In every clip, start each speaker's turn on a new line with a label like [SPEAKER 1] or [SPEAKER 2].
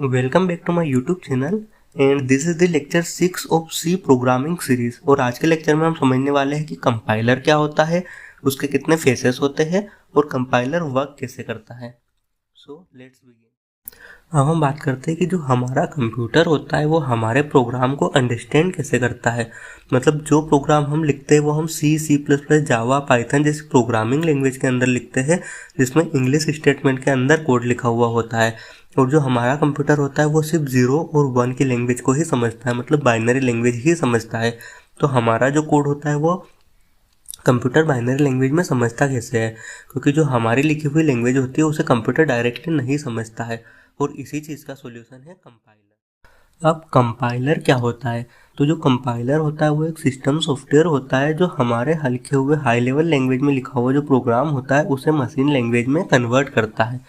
[SPEAKER 1] Welcome back to my YouTube channel and this is the lecture 6 of C programming series. और आज के lecture में हम समझने वाले हैं कि कंपाइलर क्या होता है, उसके कितने फेसेस होते हैं और कंपाइलर वर्क कैसे करता है। So let's begin. अब हम बात करते हैं कि जो हमारा कंप्यूटर होता है वो हमारे प्रोग्राम को अंडरस्टैंड कैसे करता है। मतलब जो प्रोग्राम हम लिखते हैं वो हम C++, जावा, पाइथन जैसी प्रोग्रामिंग लैंग्वेज के अंदर लिखते हैं, जिसमें इंग्लिश स्टेटमेंट के अंदर कोड लिखा हुआ होता है। और जो हमारा कंप्यूटर होता है वो सिर्फ 0 और 1 की लैंग्वेज को ही समझता है, मतलब बाइनरी लैंग्वेज ही समझता है। तो हमारा जो कोड होता है वो कंप्यूटर बाइनरी लैंग्वेज में समझता कैसे है, क्योंकि जो हमारी लिखी हुई लैंग्वेज होती है उसे कंप्यूटर डायरेक्टली नहीं समझता है। और इसी चीज़ का सॉल्यूशन है कंपाइलर। अब कंपाइलर क्या होता है? तो जो कंपाइलर होता है वो एक सिस्टम सॉफ्टवेयर होता है जो हमारे लिखे हुए हाई लेवल लैंग्वेज में लिखा हुआ जो प्रोग्राम होता है उसे मशीन लैंग्वेज में कन्वर्ट करता है।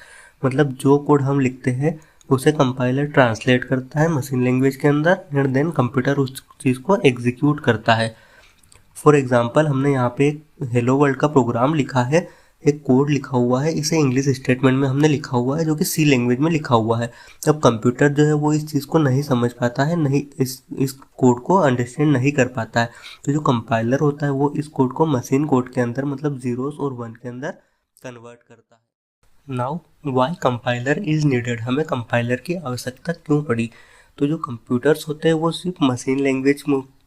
[SPEAKER 1] मतलब जो कोड हम लिखते हैं उसे कंपाइलर ट्रांसलेट करता है मशीन लैंग्वेज के अंदर एंड देन कंप्यूटर उस चीज़ को एग्जीक्यूट करता है। फॉर एग्जाम्पल, हमने यहाँ पे एक हेलो वर्ल्ड का प्रोग्राम लिखा है, एक कोड लिखा हुआ है, इसे इंग्लिश स्टेटमेंट में हमने लिखा हुआ है जो कि सी लैंग्वेज में लिखा हुआ है। अब कंप्यूटर जो है वो इस चीज़ को नहीं समझ पाता है, नहीं इस कोड को अंडरस्टैंड नहीं कर पाता है। तो जो कंपाइलर होता है वो इस कोड को मशीन कोड के अंदर, मतलब जीरोस और 1 के अंदर कन्वर्ट करता है। Now why compiler is needed, हमें कंपाइलर की आवश्यकता क्यों पड़ी? तो जो कंप्यूटर्स होते हैं वो सिर्फ मशीन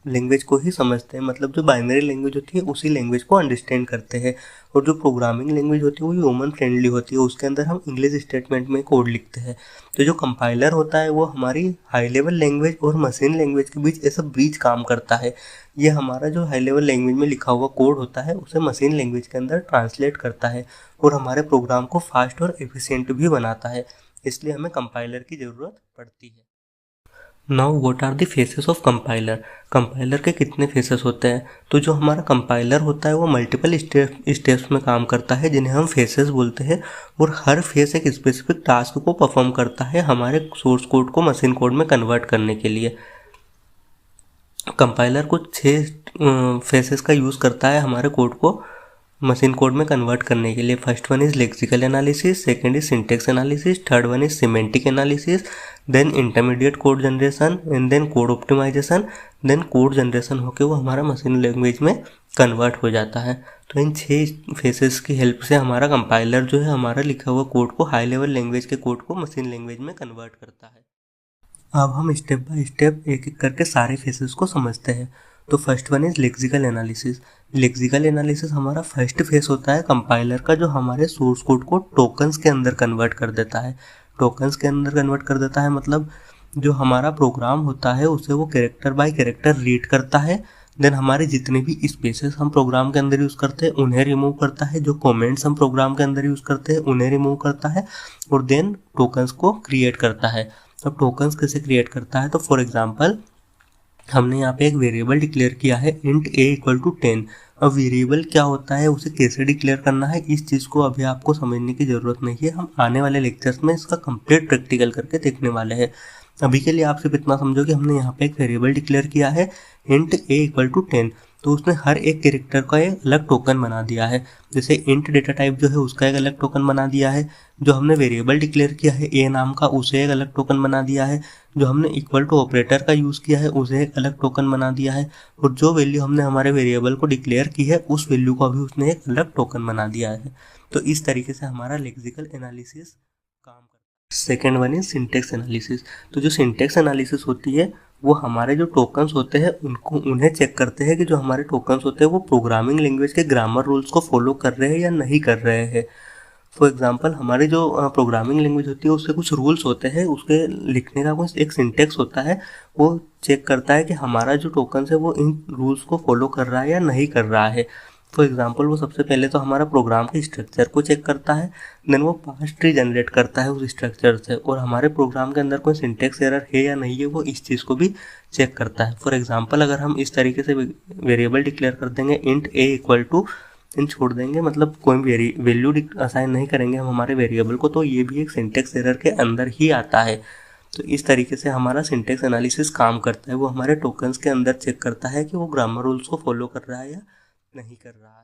[SPEAKER 1] लैंग्वेज को ही समझते हैं, मतलब जो बाइनरी लैंग्वेज होती है उसी लैंग्वेज को अंडरस्टैंड करते हैं। और जो प्रोग्रामिंग लैंग्वेज होती है वो ह्यूमन फ्रेंडली होती है, उसके अंदर हम इंग्लिश स्टेटमेंट में कोड लिखते हैं। तो जो कंपाइलर होता है वो हमारी हाई लेवल लैंग्वेज और मशीन लैंग्वेज के बीच ऐसा ब्रिज काम करता है। ये हमारा जो हाई लेवल लैंग्वेज में लिखा हुआ कोड होता है उसे मशीन लैंग्वेज के अंदर ट्रांसलेट करता है और हमारे प्रोग्राम को फास्ट और एफिशिएंट भी बनाता है। इसलिए हमें कंपाइलर की ज़रूरत पड़ती है। Now what are the phases of compiler? Compiler के कितने फेसेस होते हैं? तो जो हमारा कंपाइलर होता है वो मल्टीपल स्टेप्स में काम करता है जिन्हें हम फेसेस बोलते हैं। और हर फेस एक स्पेसिफिक टास्क को परफॉर्म करता है हमारे सोर्स कोड को मशीन कोड में कन्वर्ट करने के लिए। कंपाइलर कुछ 6 फेसेस का यूज़ करता है हमारे कोड को मशीन कोड में कन्वर्ट करने के लिए। First one is lexical analysis, second is syntax analysis, third one is semantic analysis, then intermediate code generation and then code optimization. Then code generation होकर वो हमारा मशीन लैंग्वेज में convert हो जाता है। तो इन 6 फेसेस की हेल्प से हमारा कंपाइलर जो है हमारा लिखा हुआ कोड को, हाई लेवल लैंग्वेज के कोड को मशीन लैंग्वेज में कन्वर्ट करता है। अब हम स्टेप बाय स्टेप एक एक करके सारे फेसेस को समझते हैं। तो first one is lexical analysis. Lexical analysis हमारा फर्स्ट फेस होता है कंपाइलर का, जो हमारे सोर्स कोड को टोकन्स के अंदर कन्वर्ट कर देता है। टोकन्स के अंदर कन्वर्ट कर देता है मतलब जो हमारा प्रोग्राम होता है उसे वो कैरेक्टर बाय कैरेक्टर रीड करता है। देन हमारे जितने भी स्पेसेस हम प्रोग्राम के अंदर यूज़ करते हैं उन्हें रिमूव करता है, जो कमेंट्स हम प्रोग्राम के अंदर यूज़ करते हैं उन्हें रिमूव करता है और देन टोकन्स को क्रिएट करता है। अब टोकन्स कैसे क्रिएट करता है? तो फॉर एग्जांपल, हमने यहाँ पे एक वेरिएबल डिक्लेयर किया है int a = 10। अब वेरिएबल क्या होता है, उसे कैसे डिक्लेयर करना है, इस चीज़ को अभी आपको समझने की ज़रूरत नहीं है। हम आने वाले लेक्चर्स में इसका कंप्लीट प्रैक्टिकल करके देखने वाले हैं। अभी के लिए आप सिर्फ इतना समझो कि हमने यहाँ पे एक वेरिएबल डिक्लेयर किया है int a = 10, तो उसने हर एक कैरेक्टर का एक अलग टोकन बना दिया है। जैसे इंट डेटा टाइप जो है उसका एक अलग टोकन बना दिया है, जो हमने वेरिएबल डिक्लेयर किया है ए नाम का उसे एक अलग टोकन बना दिया है, जो हमने इक्वल टू ऑपरेटर का यूज़ किया है उसे एक अलग टोकन बना दिया है, और जो वैल्यू हमने हमारे वेरिएबल को डिक्लेयर की है उस वैल्यू को भी उसने एक अलग टोकन बना दिया है। तो इस तरीके से हमारा लेक्सिकल एनालिसिस काम करता है। Second one is syntax analysis. तो जो सिंटेक्स एनालिसिस होती है वो हमारे जो टोकन्स होते हैं उन्हें चेक करते हैं कि जो हमारे टोकन्स होते हैं वो प्रोग्रामिंग लैंग्वेज के ग्रामर रूल्स को फॉलो कर रहे हैं या नहीं कर रहे हैं। फॉर एग्जांपल, हमारी जो प्रोग्रामिंग लैंग्वेज होती है उसके कुछ रूल्स होते हैं, उसके लिखने का कुछ एक सिंटेक्स होता है, वो चेक करता है कि हमारा जो टोकन्स है वो इन रूल्स को फॉलो कर रहा है या नहीं कर रहा है। फॉर एग्जांपल, वो सबसे पहले तो हमारा प्रोग्राम के स्ट्रक्चर को चेक करता है, देन वो पार्स ट्री जनरेट करता है उस स्ट्रक्चर से, और हमारे प्रोग्राम के अंदर कोई सिंटेक्स एरर है या नहीं है वो इस चीज़ को भी चेक करता है। फॉर एग्जांपल, अगर हम इस तरीके से वेरिएबल डिक्लेयर कर देंगे int a = इन छोड़ देंगे, मतलब कोई वैल्यू असाइन नहीं करेंगे हम हमारे वेरिएबल को, तो ये भी एक सिंटेक्स एरर के अंदर ही आता है। तो इस तरीके से हमारा सिंटेक्स एनालिसिस काम करता है। वो हमारे टोकन्स के अंदर चेक करता है कि वो ग्रामर रूल्स को फॉलो कर रहा है या नहीं कर रहा है।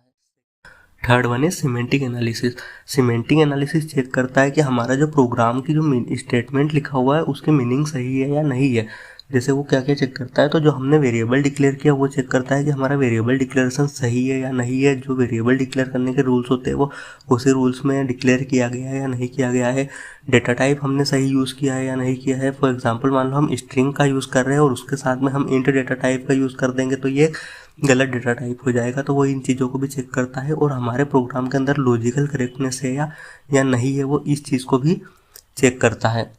[SPEAKER 1] Third one is semantic analysis. Semantic analysis check करता है कि हमारा जो प्रोग्राम की जो स्टेटमेंट लिखा हुआ है उसकी मीनिंग सही है या नहीं है। जैसे वो क्या क्या चेक करता है, तो जो हमने वेरिएबल डिक्लेयर किया वो चेक करता है कि हमारा वेरिएबल डिक्लेरेशन सही है या नहीं है। जो वेरिएबल डिक्लेयर करने के रूल्स होते हैं वो उसी रूल्स में डिक्लेयर किया गया है या नहीं किया गया है। डेटा टाइप हमने सही यूज़ किया है या नहीं किया है। फॉर एग्जांपल मान लो हम स्ट्रिंग का यूज़ कर रहे हैं और उसके साथ में हम इंट डेटा टाइप का यूज़ कर देंगे तो ये गलत डेटा टाइप हो जाएगा। तो वो इन चीज़ों को भी चेक करता है और हमारे प्रोग्राम के अंदर लॉजिकल करेक्टनेस है या नहीं है, वो इस चीज़ को भी चेक करता है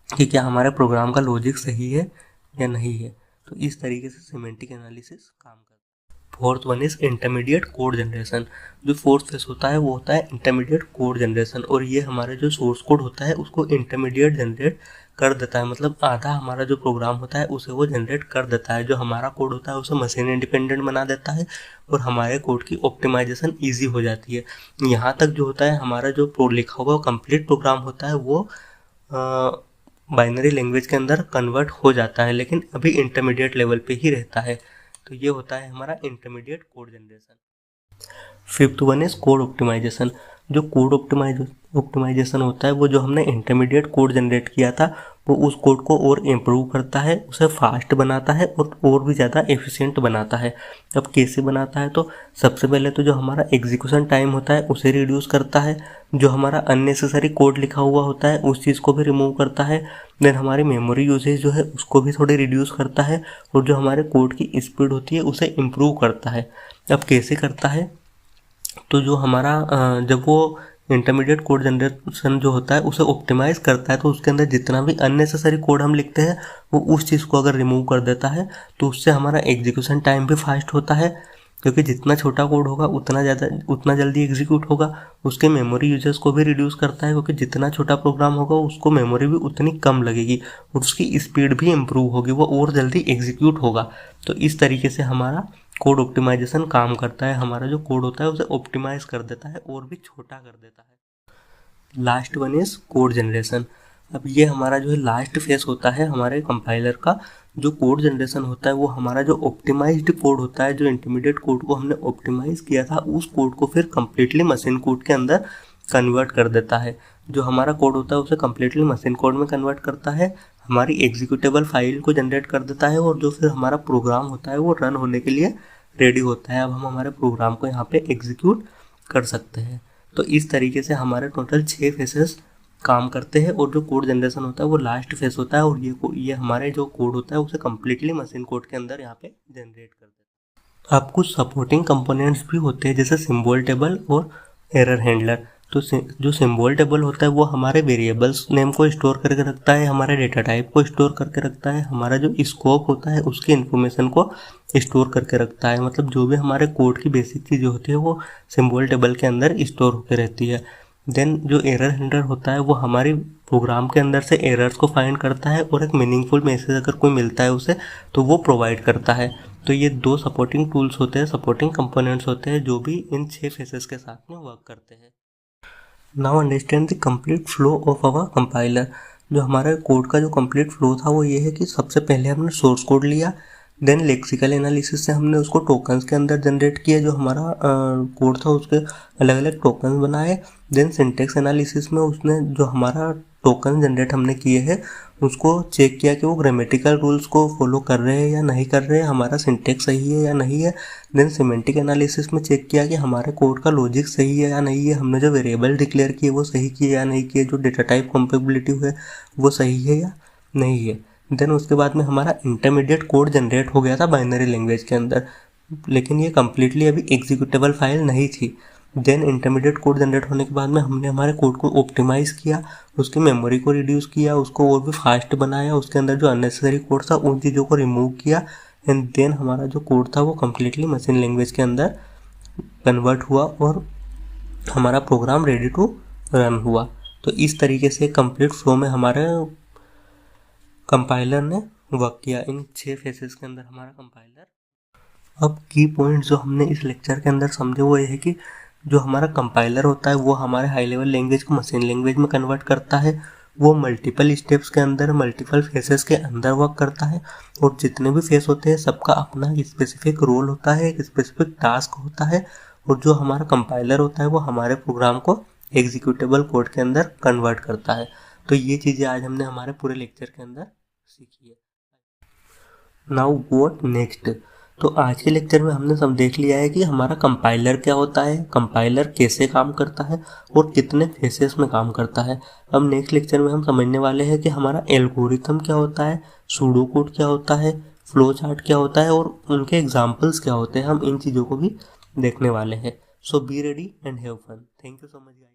[SPEAKER 1] कि क्या हमारे प्रोग्राम का लॉजिक सही है या नहीं है। तो इस तरीके से सिमेंटिक एनालिसिस काम करता है। Fourth one is intermediate code generation. जो फोर्थ फेस होता है वो होता है इंटरमीडिएट कोड जनरेशन, और ये हमारे जो सोर्स कोड होता है उसको इंटरमीडिएट जनरेट कर देता है। मतलब आधा हमारा जो प्रोग्राम होता है उसे वो जनरेट कर देता है। जो हमारा कोड होता है उसे मशीन इंडिपेंडेंट बना देता है और हमारे कोड की ऑप्टिमाइजेशन ईजी हो जाती है। यहाँ तक जो होता है हमारा जो लिखा हुआ कंप्लीट प्रोग्राम होता है वो बाइनरी लैंग्वेज के अंदर कन्वर्ट हो जाता है, लेकिन अभी इंटरमीडिएट लेवल पे ही रहता है। तो ये होता है हमारा intermediate code generation. Fifth one is code optimization. जो कोड ऑप्टिमाइजेशन होता है वो जो हमने इंटरमीडिएट कोड जनरेट किया था वो उस कोड को और इम्प्रूव करता है, उसे फास्ट बनाता है और भी ज़्यादा एफिशिएंट बनाता है। अब कैसे बनाता है, तो सबसे पहले तो जो हमारा एग्जीक्यूशन टाइम होता है उसे रिड्यूस करता है। जो हमारा अननेसेसरी कोड लिखा हुआ होता है उस चीज़ को भी रिमूव करता है। देन हमारी मेमोरी यूजेज जो है उसको भी थोड़ी रिड्यूस करता है और जो हमारे कोड की स्पीड होती है उसे इम्प्रूव करता है। अब कैसे करता है, तो जो हमारा जब वो इंटरमीडिएट कोड जनरेशन जो होता है उसे ऑप्टिमाइज करता है तो उसके अंदर जितना भी अननेसेसरी कोड हम लिखते हैं वो उस चीज़ को अगर रिमूव कर देता है तो उससे हमारा एग्जीक्यूशन टाइम भी फास्ट होता है, क्योंकि जितना छोटा कोड होगा उतना जल्दी एग्जीक्यूट होगा। उसके मेमोरी यूजेस को भी रिड्यूस करता है, क्योंकि जितना छोटा प्रोग्राम होगा उसको मेमोरी भी उतनी कम लगेगी और उसकी स्पीड भी इम्प्रूव होगी, वो और जल्दी एग्जीक्यूट होगा। तो इस तरीके से हमारा कोड ऑप्टिमाइजेशन काम करता है। हमारा जो कोड होता है उसे ऑप्टिमाइज कर देता है और भी छोटा कर देता है। Last one is code generation. अब ये हमारा जो है लास्ट फेस होता है हमारे कंपाइलर का। जो कोड जनरेशन होता है वो हमारा जो ऑप्टिमाइज्ड कोड होता है, जो इंटरमीडिएट कोड को हमने ऑप्टिमाइज किया था उस कोड को फिर कम्प्लीटली मशीन कोड के अंदर कन्वर्ट कर देता है। जो हमारा कोड होता है उसे कम्प्लीटली मशीन कोड में कन्वर्ट करता है, हमारी एग्जीक्यूटेबल फाइल को जनरेट कर देता है और जो फिर हमारा प्रोग्राम होता है वो रन होने के लिए रेडी होता है। अब हम हमारे प्रोग्राम को यहाँ पे एग्जीक्यूट कर सकते हैं। तो इस तरीके से हमारे टोटल 6 फेसेस काम करते हैं और जो कोड जनरेशन होता है वो लास्ट फेस होता है और ये हमारे जो कोड होता है उसे कम्प्लीटली मशीन कोड के अंदर यहाँ पे जनरेट कर देते हैं। अब कुछ सपोर्टिंग कंपोनेंट्स भी होते हैं जैसे सिंबल टेबल और एरर हैंडलर। तो जो सिंबल टेबल होता है वो हमारे वेरिएबल्स नेम को स्टोर करके रखता है, हमारे डेटा टाइप को स्टोर करके रखता है, हमारा जो स्कोप होता है उसकी इन्फॉर्मेशन को स्टोर करके रखता है। मतलब जो भी हमारे कोड की बेसिक चीज़ें होती है वो सिंबल टेबल के अंदर स्टोर होकर रहती है। देन जो एरर हैंडलर होता है वो हमारी प्रोग्राम के अंदर से एरर्स को फाइंड करता है और एक मीनिंगफुल मैसेज अगर कोई मिलता है उसे तो वो प्रोवाइड करता है। तो ये 2 सपोर्टिंग टूल्स होते हैं, सपोर्टिंग कंपोनेंट्स होते हैं जो भी इन 6 फेसेस के साथ में वर्क करते हैं। Now understand the complete flow of our compiler. जो हमारे कोड का जो कंप्लीट फ्लो था वो ये है कि सबसे पहले हमने सोर्स कोड लिया, देन लेक्सिकल एनालिसिस से हमने उसको टोकन्स के अंदर जनरेट किया, जो हमारा कोड था उसके अलग अलग टोकन्स बनाए। देन सिंटेक्स एनालिसिस में उसने जो हमारा टोकन जनरेट हमने किए हैं उसको चेक किया कि वो ग्रामेटिकल रूल्स को फॉलो कर रहे हैं या नहीं कर रहे हैं, हमारा सिंटेक्स सही है या नहीं है। देन सिमेंटिक एनालिसिस में चेक किया कि हमारे कोड का लॉजिक सही है या नहीं है, हमने जो वेरिएबल डिक्लेयर किए वो सही किए या नहीं किए, जो डेटा टाइप कंपेबिलिटी है वो सही है या नहीं है। देन उसके बाद में हमारा इंटरमीडिएट कोड जनरेट हो गया था बाइनरी लैंग्वेज के अंदर, लेकिन ये कम्प्लीटली अभी एग्जीक्यूटेबल फाइल नहीं थी। देन इंटरमीडिएट कोड जनरेट होने के बाद में हमने हमारे कोड को ऑप्टिमाइज़ किया, उसकी मेमोरी को रिड्यूस किया, उसको और भी फास्ट बनाया, उसके अंदर जो अननेसेसरी कोड था उन चीज़ों को रिमूव किया एंड देन हमारा जो कोड था वो कम्प्लीटली मशीन लैंग्वेज के अंदर कन्वर्ट हुआ और हमारा प्रोग्राम रेडी टू रन हुआ। तो इस तरीके से कंप्लीट फ्लो में हमारे कंपाइलर ने वर्क किया, इन 6 फेसेस के अंदर हमारा कंपाइलर। अब की पॉइंट जो हमने इस लेक्चर के अंदर समझे वो ये है कि जो हमारा कंपाइलर होता है वो हमारे हाई लेवल लैंग्वेज को मशीन लैंग्वेज में कन्वर्ट करता है, वो मल्टीपल स्टेप्स के अंदर मल्टीपल फेसेस के अंदर वर्क करता है और जितने भी फेस होते हैं सबका अपना स्पेसिफिक रोल होता है, एक स्पेसिफिक टास्क होता है और जो हमारा कंपाइलर होता है वो हमारे प्रोग्राम को एग्जीक्यूटेबल कोड के अंदर कन्वर्ट करता है। तो ये चीज़ें आज हमने हमारे पूरे लेक्चर के अंदर सीखी है। Now what next. तो आज के लेक्चर में हमने सब देख लिया है कि हमारा कंपाइलर क्या होता है, कंपाइलर कैसे काम करता है और कितने फेसेस में काम करता है। अब नेक्स्ट लेक्चर में हम समझने वाले हैं कि हमारा एल्गोरिथम क्या होता है, सूडो कोड क्या होता है, फ्लो चार्ट क्या होता है और उनके एग्जाम्पल्स क्या होते हैं। हम इन चीज़ों को भी देखने वाले हैं। So be ready and have fun. Thank you so much guys.